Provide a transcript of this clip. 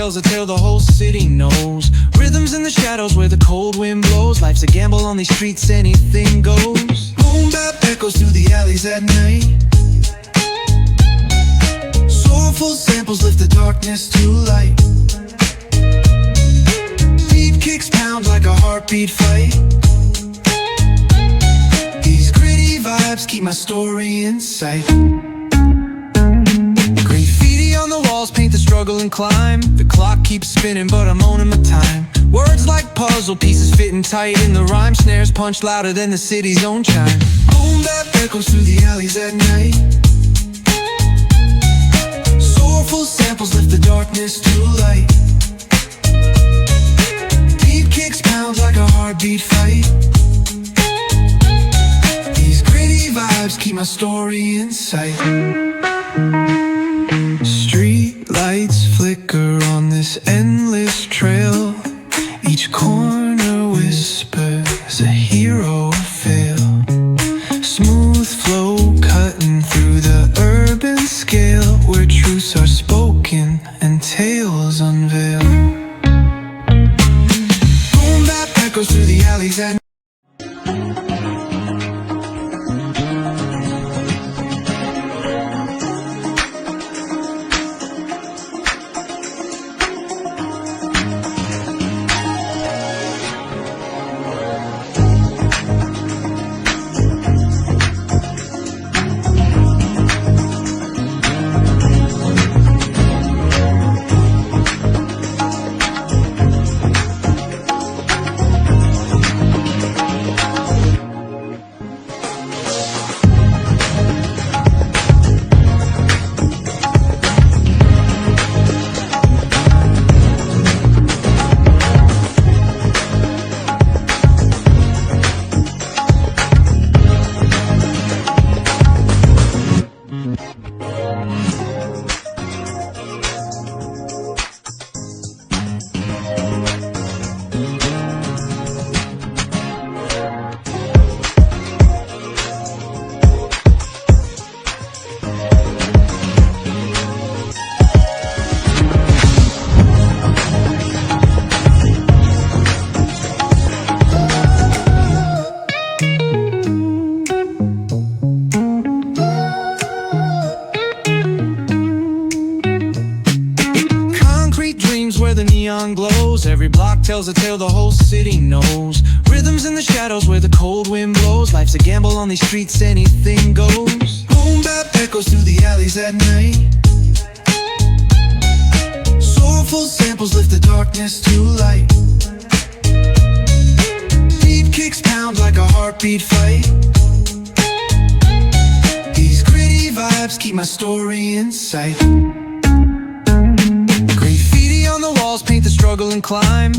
tells a tale the whole city knows. Rhythms in the shadows where the cold wind blows. Life's a gamble on these streets, anything goes. Boom bap echoes through the alleys at night. Soulful samples lift the darkness to light. Beat kicks pound like a heartbeat fight. These gritty vibes keep my story in sight. Graffiti on the walls paint the struggle and climb. The clock keeps spinning but I'm owning my time. Words like puzzle pieces fitting tight in the rhyme. Snares punch louder than the city's own chime. Boom bap echoes through the alleys at night. Soulful samples lift the darkness to light. Beat kicks pound like a heartbeat fight. These gritty vibes keep my story in sight. Street lights flicker on this endless trail. Each corner whispers a hero fail. Smooth flow cutting through the urban scale, where truths are spoken and tales unveil. Boom bap echoes through the alleys at where the neon glows. Every block tells a tale the whole city knows. Rhythms in the shadows where the cold wind blows. Life's a gamble on these streets, anything goes. Boom bap echoes through the alleys at night. Soulful samples lift the darkness to light. Beat kicks pound like a heartbeat fight. These gritty vibes keep my story in sight. On the walls paint the struggle and climb.